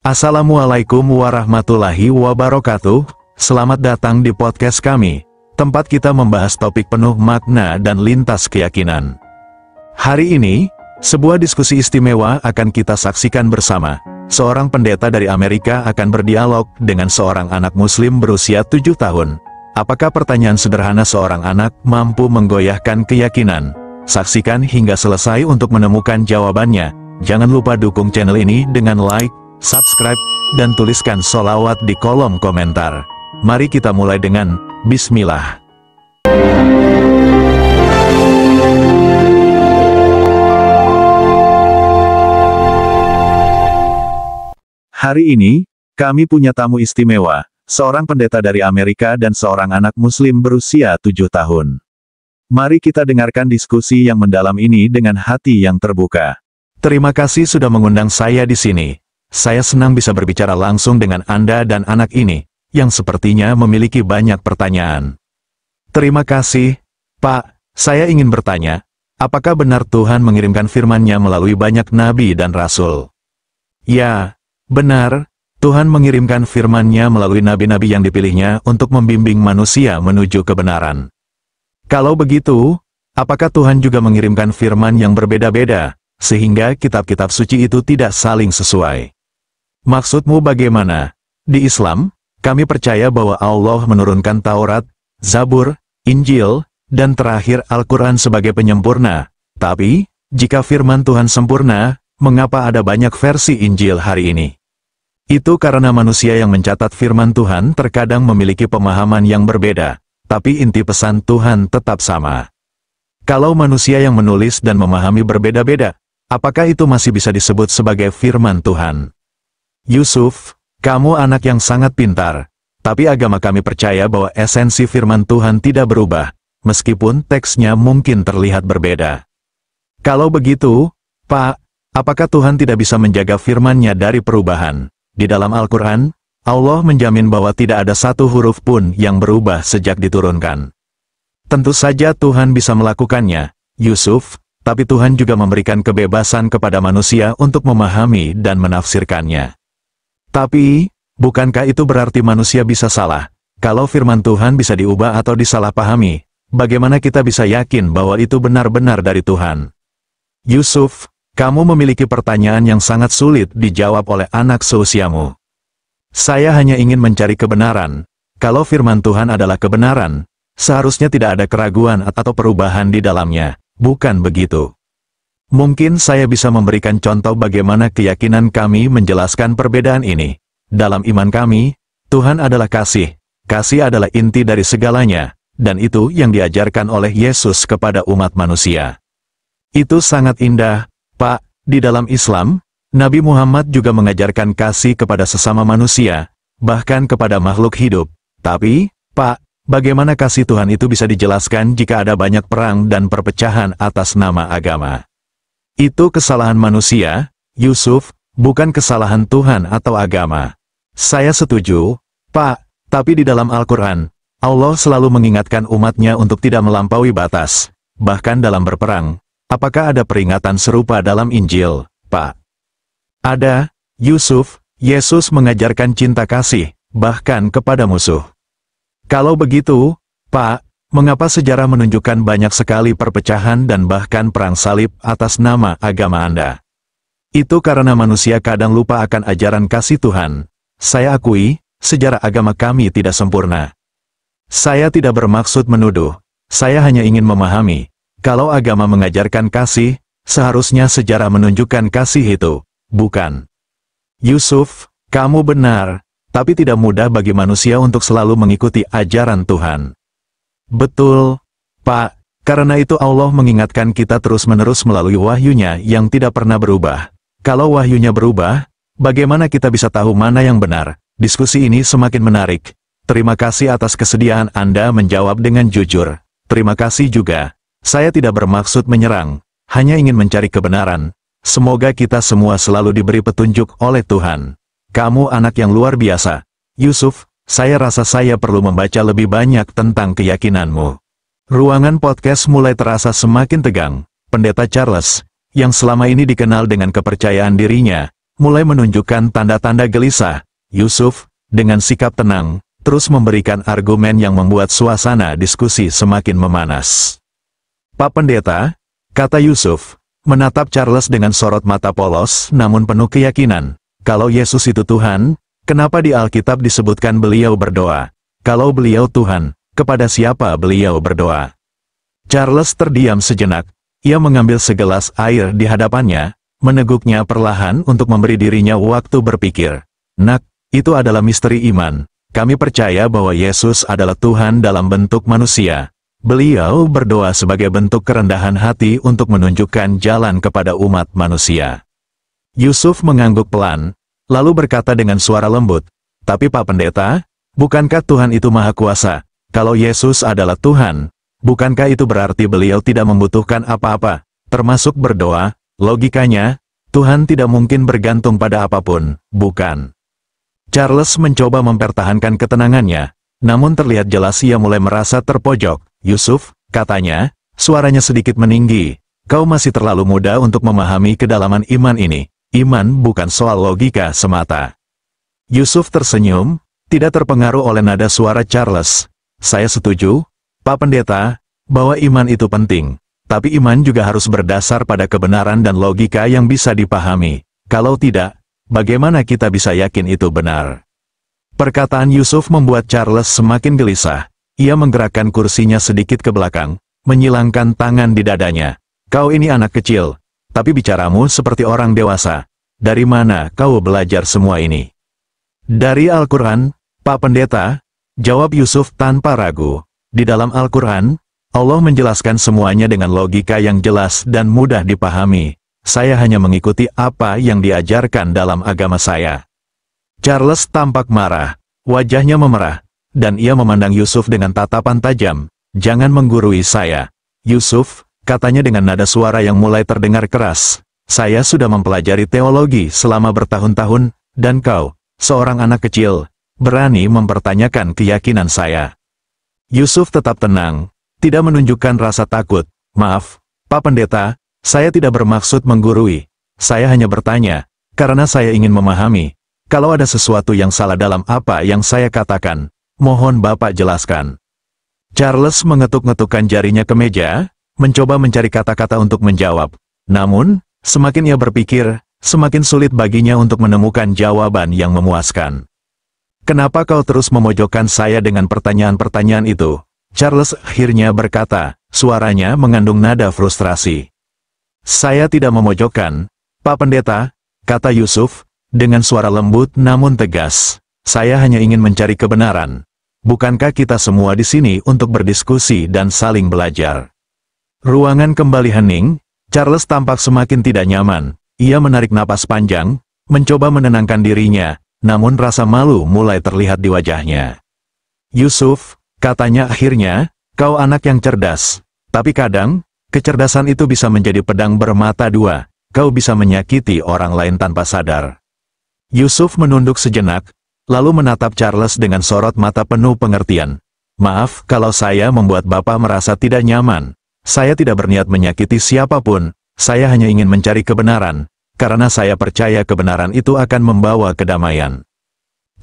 Assalamualaikum warahmatullahi wabarakatuh. Selamat datang di podcast kami, tempat kita membahas topik penuh makna dan lintas keyakinan. Hari ini, sebuah diskusi istimewa akan kita saksikan bersama. Seorang pendeta dari Amerika akan berdialog dengan seorang anak muslim berusia 7 tahun. Apakah pertanyaan sederhana seorang anak mampu menggoyahkan keyakinan? Saksikan hingga selesai untuk menemukan jawabannya. Jangan lupa dukung channel ini dengan like, subscribe, dan tuliskan sholawat di kolom komentar. Mari kita mulai dengan Bismillah. Hari ini, kami punya tamu istimewa, seorang pendeta dari Amerika dan seorang anak muslim berusia 7 tahun. Mari kita dengarkan diskusi yang mendalam ini dengan hati yang terbuka. Terima kasih sudah mengundang saya di sini. Saya senang bisa berbicara langsung dengan Anda dan anak ini, yang sepertinya memiliki banyak pertanyaan. Terima kasih, Pak. Saya ingin bertanya, apakah benar Tuhan mengirimkan firman-Nya melalui banyak nabi dan rasul? Ya, benar. Tuhan mengirimkan firman-Nya melalui nabi-nabi yang dipilihnya untuk membimbing manusia menuju kebenaran. Kalau begitu, apakah Tuhan juga mengirimkan firman yang berbeda-beda, sehingga kitab-kitab suci itu tidak saling sesuai? Maksudmu bagaimana? Di Islam, kami percaya bahwa Allah menurunkan Taurat, Zabur, Injil, dan terakhir Al-Quran sebagai penyempurna. Tapi, jika firman Tuhan sempurna, mengapa ada banyak versi Injil hari ini? Itu karena manusia yang mencatat firman Tuhan terkadang memiliki pemahaman yang berbeda, tapi inti pesan Tuhan tetap sama. Kalau manusia yang menulis dan memahami berbeda-beda, apakah itu masih bisa disebut sebagai firman Tuhan? Yusuf, kamu anak yang sangat pintar, tapi agama kami percaya bahwa esensi firman Tuhan tidak berubah, meskipun teksnya mungkin terlihat berbeda. Kalau begitu, Pak, apakah Tuhan tidak bisa menjaga firman-Nya dari perubahan? Di dalam Al-Quran, Allah menjamin bahwa tidak ada satu huruf pun yang berubah sejak diturunkan. Tentu saja Tuhan bisa melakukannya, Yusuf, tapi Tuhan juga memberikan kebebasan kepada manusia untuk memahami dan menafsirkannya. Tapi, bukankah itu berarti manusia bisa salah? Kalau firman Tuhan bisa diubah atau disalahpahami, bagaimana kita bisa yakin bahwa itu benar-benar dari Tuhan? Yusuf, kamu memiliki pertanyaan yang sangat sulit dijawab oleh anak seusiamu. Saya hanya ingin mencari kebenaran. Kalau firman Tuhan adalah kebenaran, seharusnya tidak ada keraguan atau perubahan di dalamnya. Bukan begitu. Mungkin saya bisa memberikan contoh bagaimana keyakinan kami menjelaskan perbedaan ini. Dalam iman kami, Tuhan adalah kasih. Kasih adalah inti dari segalanya, dan itu yang diajarkan oleh Yesus kepada umat manusia. Itu sangat indah, Pak. Di dalam Islam, Nabi Muhammad juga mengajarkan kasih kepada sesama manusia, bahkan kepada makhluk hidup. Tapi, Pak, bagaimana kasih Tuhan itu bisa dijelaskan jika ada banyak perang dan perpecahan atas nama agama? Itu kesalahan manusia, Yusuf, bukan kesalahan Tuhan atau agama. Saya setuju, Pak, tapi di dalam Al-Quran, Allah selalu mengingatkan umatnya untuk tidak melampaui batas. Bahkan dalam berperang, apakah ada peringatan serupa dalam Injil, Pak? Ada, Yusuf. Yesus mengajarkan cinta kasih, bahkan kepada musuh. Kalau begitu, Pak, mengapa sejarah menunjukkan banyak sekali perpecahan dan bahkan perang salib atas nama agama Anda? Itu karena manusia kadang lupa akan ajaran kasih Tuhan. Saya akui, sejarah agama kami tidak sempurna. Saya tidak bermaksud menuduh, saya hanya ingin memahami. Kalau agama mengajarkan kasih, seharusnya sejarah menunjukkan kasih itu, bukan? Yusuf, kamu benar. Tapi tidak mudah bagi manusia untuk selalu mengikuti ajaran Tuhan. Betul, Pak, karena itu Allah mengingatkan kita terus-menerus melalui wahyu-Nya yang tidak pernah berubah. Kalau wahyu-Nya berubah, bagaimana kita bisa tahu mana yang benar? Diskusi ini semakin menarik. Terima kasih atas kesediaan Anda menjawab dengan jujur. Terima kasih juga. Saya tidak bermaksud menyerang, hanya ingin mencari kebenaran. Semoga kita semua selalu diberi petunjuk oleh Tuhan. Kamu anak yang luar biasa, Yusuf. Saya rasa saya perlu membaca lebih banyak tentang keyakinanmu. Ruangan podcast mulai terasa semakin tegang. Pendeta Charles, yang selama ini dikenal dengan kepercayaan dirinya, mulai menunjukkan tanda-tanda gelisah. Yusuf, dengan sikap tenang, terus memberikan argumen yang membuat suasana diskusi semakin memanas. "Pak Pendeta," kata Yusuf, menatap Charles dengan sorot mata polos namun penuh keyakinan, "kalau Yesus itu Tuhan, kenapa di Alkitab disebutkan beliau berdoa? Kalau beliau Tuhan, kepada siapa beliau berdoa?" Charles terdiam sejenak. Ia mengambil segelas air di hadapannya, meneguknya perlahan untuk memberi dirinya waktu berpikir. "Nak, itu adalah misteri iman. Kami percaya bahwa Yesus adalah Tuhan dalam bentuk manusia. Beliau berdoa sebagai bentuk kerendahan hati untuk menunjukkan jalan kepada umat manusia." Yusuf mengangguk pelan, lalu berkata dengan suara lembut, "Tapi Pak Pendeta, bukankah Tuhan itu Maha Kuasa? Kalau Yesus adalah Tuhan, bukankah itu berarti beliau tidak membutuhkan apa-apa, termasuk berdoa? Logikanya, Tuhan tidak mungkin bergantung pada apapun, bukan?" Charles mencoba mempertahankan ketenangannya, namun terlihat jelas ia mulai merasa terpojok. "Yusuf," katanya, suaranya sedikit meninggi, "kau masih terlalu muda untuk memahami kedalaman iman ini. Iman bukan soal logika semata." Yusuf tersenyum, tidak terpengaruh oleh nada suara Charles. "Saya setuju, Pak Pendeta, bahwa iman itu penting. Tapi iman juga harus berdasar pada kebenaran dan logika yang bisa dipahami. Kalau tidak, bagaimana kita bisa yakin itu benar?" Perkataan Yusuf membuat Charles semakin gelisah. Ia menggerakkan kursinya sedikit ke belakang, menyilangkan tangan di dadanya. "Kau ini anak kecil, tapi bicaramu seperti orang dewasa. Dari mana kau belajar semua ini?" "Dari Al-Quran, Pak Pendeta," jawab Yusuf tanpa ragu. "Di dalam Al-Quran, Allah menjelaskan semuanya dengan logika yang jelas dan mudah dipahami. Saya hanya mengikuti apa yang diajarkan dalam agama saya." Charles tampak marah, wajahnya memerah, dan ia memandang Yusuf dengan tatapan tajam. "Jangan menggurui saya, Yusuf," katanya dengan nada suara yang mulai terdengar keras. "Saya sudah mempelajari teologi selama bertahun-tahun, dan kau, seorang anak kecil, berani mempertanyakan keyakinan saya." Yusuf tetap tenang, tidak menunjukkan rasa takut. "Maaf, Pak Pendeta, saya tidak bermaksud menggurui. Saya hanya bertanya, karena saya ingin memahami. Kalau ada sesuatu yang salah dalam apa yang saya katakan, mohon Bapak jelaskan." Charles mengetuk-ngetukkan jarinya ke meja, mencoba mencari kata-kata untuk menjawab. Namun, semakin ia berpikir, semakin sulit baginya untuk menemukan jawaban yang memuaskan. "Kenapa kau terus memojokkan saya dengan pertanyaan-pertanyaan itu?" Charles akhirnya berkata, suaranya mengandung nada frustrasi. "Saya tidak memojokkan, Pak Pendeta," kata Yusuf, dengan suara lembut namun tegas. "Saya hanya ingin mencari kebenaran. Bukankah kita semua di sini untuk berdiskusi dan saling belajar?" Ruangan kembali hening, Charles tampak semakin tidak nyaman. Ia menarik napas panjang, mencoba menenangkan dirinya, namun rasa malu mulai terlihat di wajahnya. "Yusuf," katanya akhirnya, "kau anak yang cerdas. Tapi kadang, kecerdasan itu bisa menjadi pedang bermata dua. Kau bisa menyakiti orang lain tanpa sadar." Yusuf menunduk sejenak, lalu menatap Charles dengan sorot mata penuh pengertian. "Maaf kalau saya membuat Bapak merasa tidak nyaman. Saya tidak berniat menyakiti siapapun, saya hanya ingin mencari kebenaran, karena saya percaya kebenaran itu akan membawa kedamaian."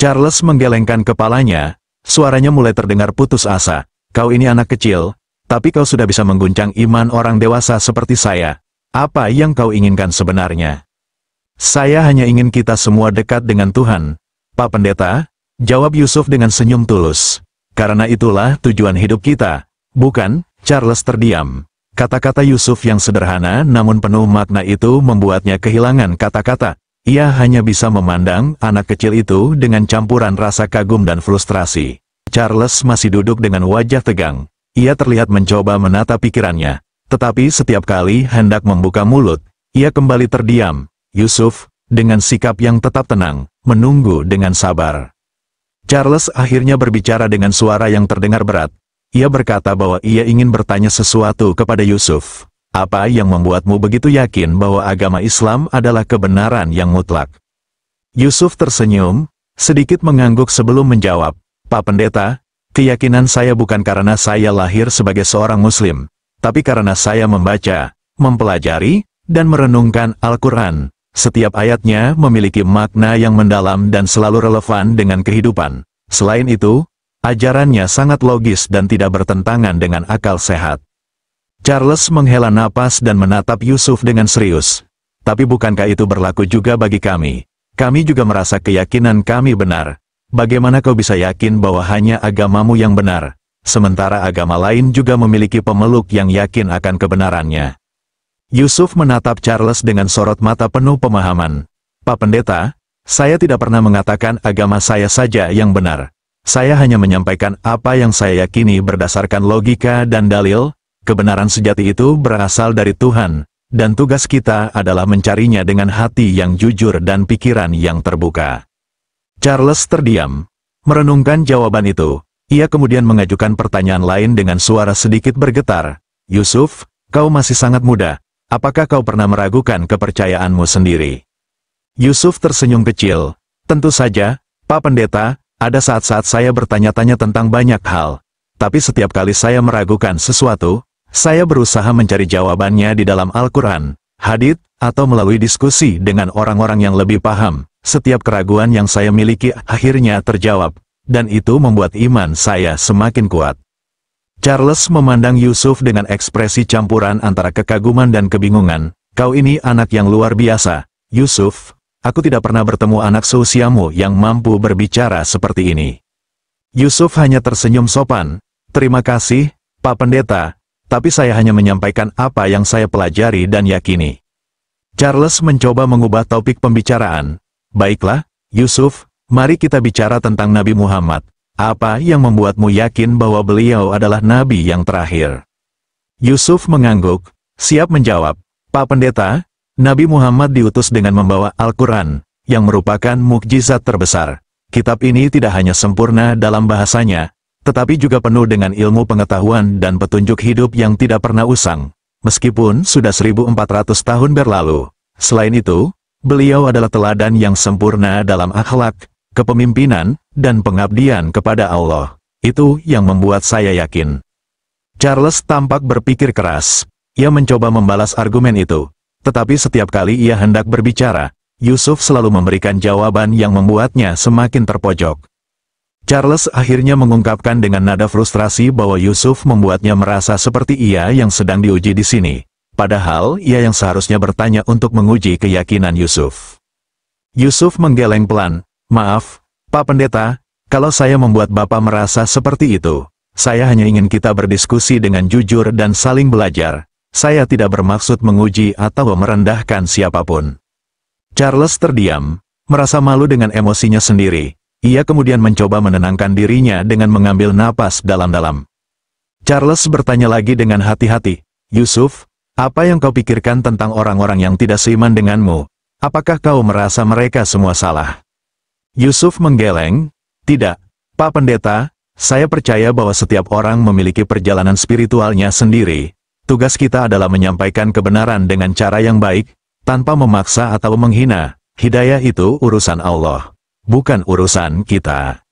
Charles menggelengkan kepalanya, suaranya mulai terdengar putus asa. "Kau ini anak kecil, tapi kau sudah bisa mengguncang iman orang dewasa seperti saya. Apa yang kau inginkan sebenarnya?" "Saya hanya ingin kita semua dekat dengan Tuhan, Pak Pendeta," jawab Yusuf dengan senyum tulus. "Karena itulah tujuan hidup kita, bukan?" Charles terdiam. Kata-kata Yusuf yang sederhana namun penuh makna itu membuatnya kehilangan kata-kata. Ia hanya bisa memandang anak kecil itu dengan campuran rasa kagum dan frustrasi. Charles masih duduk dengan wajah tegang. Ia terlihat mencoba menata pikirannya, tetapi setiap kali hendak membuka mulut, ia kembali terdiam. Yusuf, dengan sikap yang tetap tenang, menunggu dengan sabar. Charles akhirnya berbicara dengan suara yang terdengar berat. Ia berkata bahwa ia ingin bertanya sesuatu kepada Yusuf. "Apa yang membuatmu begitu yakin bahwa agama Islam adalah kebenaran yang mutlak?" Yusuf tersenyum, sedikit mengangguk sebelum menjawab. "Pak Pendeta, keyakinan saya bukan karena saya lahir sebagai seorang Muslim, tapi karena saya membaca, mempelajari, dan merenungkan Al-Quran. Setiap ayatnya memiliki makna yang mendalam dan selalu relevan dengan kehidupan. Selain itu, ajarannya sangat logis dan tidak bertentangan dengan akal sehat. Charles menghela napas dan menatap Yusuf dengan serius. Tapi bukankah itu berlaku juga bagi kami? Kami juga merasa keyakinan kami benar. Bagaimana kau bisa yakin bahwa hanya agamamu yang benar, sementara agama lain juga memiliki pemeluk yang yakin akan kebenarannya? Yusuf menatap Charles dengan sorot mata penuh pemahaman. Pak Pendeta, saya tidak pernah mengatakan agama saya saja yang benar. Saya hanya menyampaikan apa yang saya yakini berdasarkan logika dan dalil. Kebenaran sejati itu berasal dari Tuhan, dan tugas kita adalah mencarinya dengan hati yang jujur dan pikiran yang terbuka. Charles terdiam, merenungkan jawaban itu. Ia kemudian mengajukan pertanyaan lain dengan suara sedikit bergetar. Yusuf, kau masih sangat muda. Apakah kau pernah meragukan kepercayaanmu sendiri? Yusuf tersenyum kecil. Tentu saja, Pak Pendeta, ada saat-saat saya bertanya-tanya tentang banyak hal. Tapi setiap kali saya meragukan sesuatu, saya berusaha mencari jawabannya di dalam Al-Quran, hadits, atau melalui diskusi dengan orang-orang yang lebih paham. Setiap keraguan yang saya miliki akhirnya terjawab, dan itu membuat iman saya semakin kuat. Charles memandang Yusuf dengan ekspresi campuran antara kekaguman dan kebingungan. Kau ini anak yang luar biasa, Yusuf. Aku tidak pernah bertemu anak seusiamu yang mampu berbicara seperti ini. Yusuf hanya tersenyum sopan. Terima kasih, Pak Pendeta. Tapi saya hanya menyampaikan apa yang saya pelajari dan yakini. Charles mencoba mengubah topik pembicaraan. Baiklah, Yusuf, mari kita bicara tentang Nabi Muhammad. Apa yang membuatmu yakin bahwa beliau adalah Nabi yang terakhir? Yusuf mengangguk, siap menjawab. Pak Pendeta, Nabi Muhammad diutus dengan membawa Al-Quran, yang merupakan mukjizat terbesar. Kitab ini tidak hanya sempurna dalam bahasanya, tetapi juga penuh dengan ilmu pengetahuan dan petunjuk hidup yang tidak pernah usang, meskipun sudah 1400 tahun berlalu. Selain itu, beliau adalah teladan yang sempurna dalam akhlak, kepemimpinan, dan pengabdian kepada Allah. Itu yang membuat saya yakin. Charles tampak berpikir keras. Ia mencoba membalas argumen itu, tetapi setiap kali ia hendak berbicara, Yusuf selalu memberikan jawaban yang membuatnya semakin terpojok. Charles akhirnya mengungkapkan dengan nada frustrasi bahwa Yusuf membuatnya merasa seperti ia yang sedang diuji di sini. Padahal ia yang seharusnya bertanya untuk menguji keyakinan Yusuf. Yusuf menggeleng pelan. Maaf, Pak Pendeta, kalau saya membuat Bapak merasa seperti itu. Saya hanya ingin kita berdiskusi dengan jujur dan saling belajar. Saya tidak bermaksud menguji atau merendahkan siapapun. Charles terdiam, merasa malu dengan emosinya sendiri. Ia kemudian mencoba menenangkan dirinya dengan mengambil napas dalam-dalam. Charles bertanya lagi dengan hati-hati, Yusuf, apa yang kau pikirkan tentang orang-orang yang tidak seiman denganmu? Apakah kau merasa mereka semua salah? Yusuf menggeleng, tidak, Pak Pendeta, saya percaya bahwa setiap orang memiliki perjalanan spiritualnya sendiri. Tugas kita adalah menyampaikan kebenaran dengan cara yang baik, tanpa memaksa atau menghina. Hidayah itu urusan Allah, bukan urusan kita.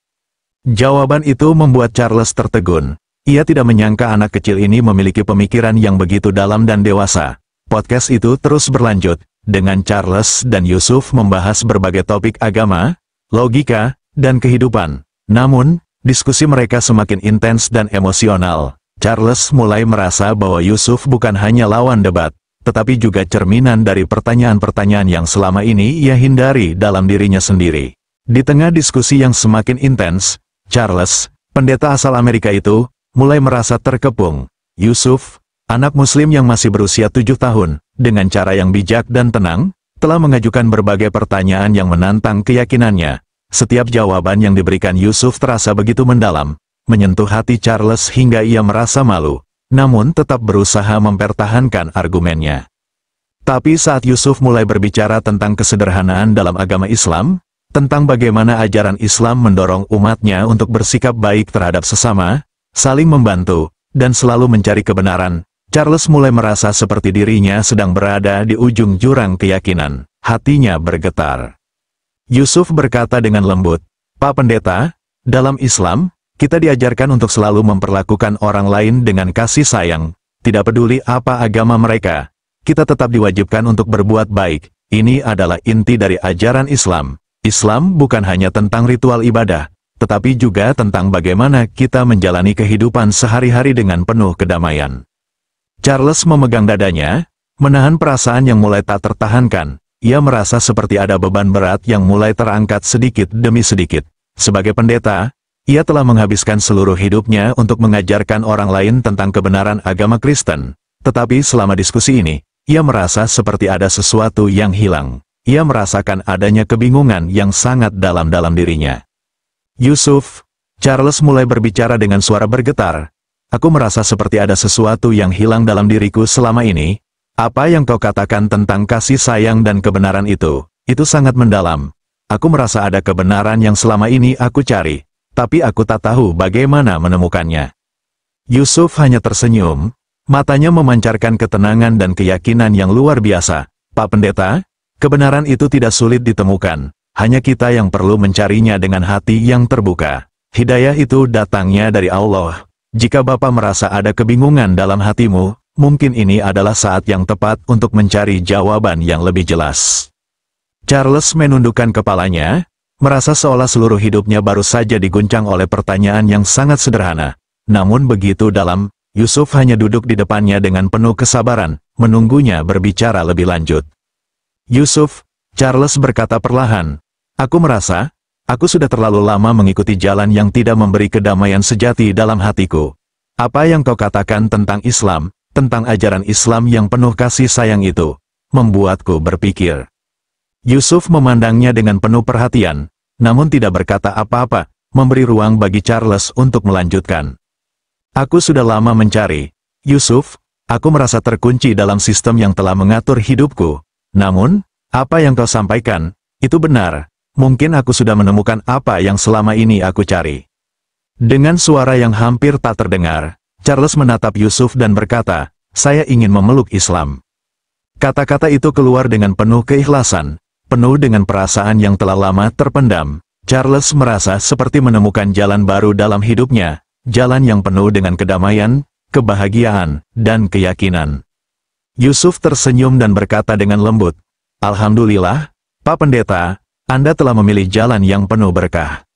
Jawaban itu membuat Charles tertegun. Ia tidak menyangka anak kecil ini memiliki pemikiran yang begitu dalam dan dewasa. Podcast itu terus berlanjut, dengan Charles dan Yusuf membahas berbagai topik agama, logika, dan kehidupan. Namun, diskusi mereka semakin intens dan emosional. Charles mulai merasa bahwa Yusuf bukan hanya lawan debat, tetapi juga cerminan dari pertanyaan-pertanyaan yang selama ini ia hindari dalam dirinya sendiri. Di tengah diskusi yang semakin intens, Charles, pendeta asal Amerika itu, mulai merasa terkepung. Yusuf, anak muslim yang masih berusia 7 tahun, dengan cara yang bijak dan tenang, telah mengajukan berbagai pertanyaan yang menantang keyakinannya. Setiap jawaban yang diberikan Yusuf terasa begitu mendalam, menyentuh hati Charles hingga ia merasa malu, namun tetap berusaha mempertahankan argumennya. Tapi saat Yusuf mulai berbicara tentang kesederhanaan dalam agama Islam, tentang bagaimana ajaran Islam mendorong umatnya untuk bersikap baik terhadap sesama, saling membantu, dan selalu mencari kebenaran, Charles mulai merasa seperti dirinya sedang berada di ujung jurang keyakinan. Hatinya bergetar. Yusuf berkata dengan lembut, Pak Pendeta, dalam Islam, kita diajarkan untuk selalu memperlakukan orang lain dengan kasih sayang, tidak peduli apa agama mereka. Kita tetap diwajibkan untuk berbuat baik, Ini adalah inti dari ajaran Islam. Islam bukan hanya tentang ritual ibadah, tetapi juga tentang bagaimana kita menjalani kehidupan sehari-hari dengan penuh kedamaian. Charles memegang dadanya, menahan perasaan yang mulai tak tertahankan. Ia merasa seperti ada beban berat yang mulai terangkat sedikit demi sedikit. Sebagai pendeta, ia telah menghabiskan seluruh hidupnya untuk mengajarkan orang lain tentang kebenaran agama Kristen. Tetapi selama diskusi ini, ia merasa seperti ada sesuatu yang hilang. Ia merasakan adanya kebingungan yang sangat dalam dirinya. Yusuf, Charles mulai berbicara dengan suara bergetar. Aku merasa seperti ada sesuatu yang hilang dalam diriku selama ini. Apa yang kau katakan tentang kasih sayang dan kebenaran itu sangat mendalam. Aku merasa ada kebenaran yang selama ini aku cari, tapi aku tak tahu bagaimana menemukannya. Yusuf hanya tersenyum. Matanya memancarkan ketenangan dan keyakinan yang luar biasa. Pak Pendeta, kebenaran itu tidak sulit ditemukan. Hanya kita yang perlu mencarinya dengan hati yang terbuka. Hidayah itu datangnya dari Allah. Jika Bapak merasa ada kebingungan dalam hatimu, mungkin ini adalah saat yang tepat untuk mencari jawaban yang lebih jelas. Charles menundukkan kepalanya, merasa seolah seluruh hidupnya baru saja diguncang oleh pertanyaan yang sangat sederhana. Namun begitu dalam, Yusuf hanya duduk di depannya dengan penuh kesabaran, menunggunya berbicara lebih lanjut. Yusuf, Charles berkata perlahan, aku merasa, aku sudah terlalu lama mengikuti jalan yang tidak memberi kedamaian sejati dalam hatiku. Apa yang kau katakan tentang Islam, tentang ajaran Islam yang penuh kasih sayang itu, membuatku berpikir. Yusuf memandangnya dengan penuh perhatian, namun tidak berkata apa-apa, memberi ruang bagi Charles untuk melanjutkan. Aku sudah lama mencari, Yusuf, aku merasa terkunci dalam sistem yang telah mengatur hidupku. Namun, apa yang kau sampaikan, itu benar. Mungkin aku sudah menemukan apa yang selama ini aku cari. Dengan suara yang hampir tak terdengar, Charles menatap Yusuf dan berkata, saya ingin memeluk Islam. Kata-kata itu keluar dengan penuh keikhlasan, penuh dengan perasaan yang telah lama terpendam. Charles merasa seperti menemukan jalan baru dalam hidupnya. Jalan yang penuh dengan kedamaian, kebahagiaan, dan keyakinan. Yusuf tersenyum dan berkata dengan lembut, Alhamdulillah, Pak Pendeta, Anda telah memilih jalan yang penuh berkah.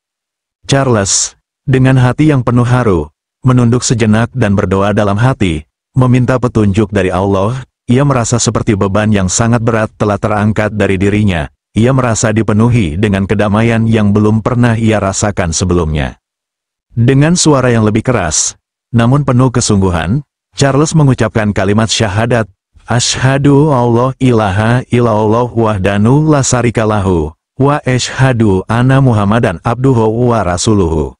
Charles, dengan hati yang penuh haru, menunduk sejenak dan berdoa dalam hati, meminta petunjuk dari Allah. Ia merasa seperti beban yang sangat berat telah terangkat dari dirinya. Ia merasa dipenuhi dengan kedamaian yang belum pernah ia rasakan sebelumnya. Dengan suara yang lebih keras, namun penuh kesungguhan, Charles mengucapkan kalimat syahadat, Asyhadu Allah ilaha illallah wahdanu la syarika lahu, wa asyhadu anna Muhammadan abduhu wa rasuluhu.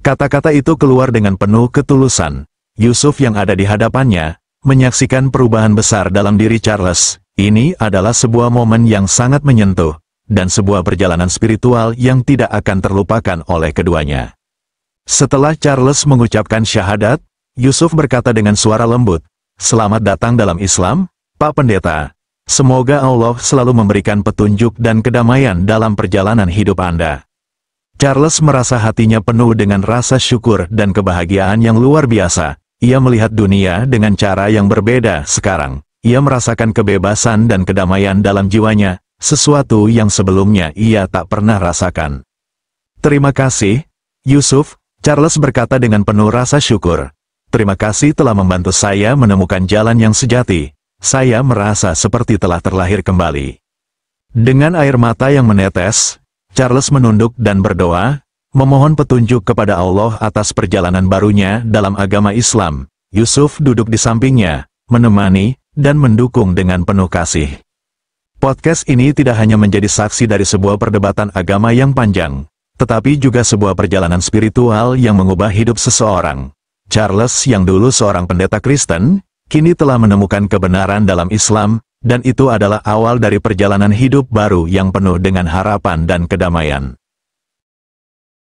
Kata-kata itu keluar dengan penuh ketulusan. Yusuf yang ada di hadapannya, menyaksikan perubahan besar dalam diri Charles. Ini adalah sebuah momen yang sangat menyentuh, dan sebuah perjalanan spiritual yang tidak akan terlupakan oleh keduanya. Setelah Charles mengucapkan syahadat, Yusuf berkata dengan suara lembut, Selamat datang dalam Islam, Pak Pendeta. Semoga Allah selalu memberikan petunjuk dan kedamaian dalam perjalanan hidup Anda. Charles merasa hatinya penuh dengan rasa syukur dan kebahagiaan yang luar biasa. Ia melihat dunia dengan cara yang berbeda sekarang. Ia merasakan kebebasan dan kedamaian dalam jiwanya, sesuatu yang sebelumnya ia tak pernah rasakan. Terima kasih, Yusuf. Charles berkata dengan penuh rasa syukur. Terima kasih telah membantu saya menemukan jalan yang sejati. Saya merasa seperti telah terlahir kembali. Dengan air mata yang menetes, Charles menunduk dan berdoa, memohon petunjuk kepada Allah atas perjalanan barunya dalam agama Islam. Yusuf duduk di sampingnya, menemani, dan mendukung dengan penuh kasih. Podcast ini tidak hanya menjadi saksi dari sebuah perdebatan agama yang panjang, tetapi juga sebuah perjalanan spiritual yang mengubah hidup seseorang. Charles yang dulu seorang pendeta Kristen, kini telah menemukan kebenaran dalam Islam, dan itu adalah awal dari perjalanan hidup baru yang penuh dengan harapan dan kedamaian.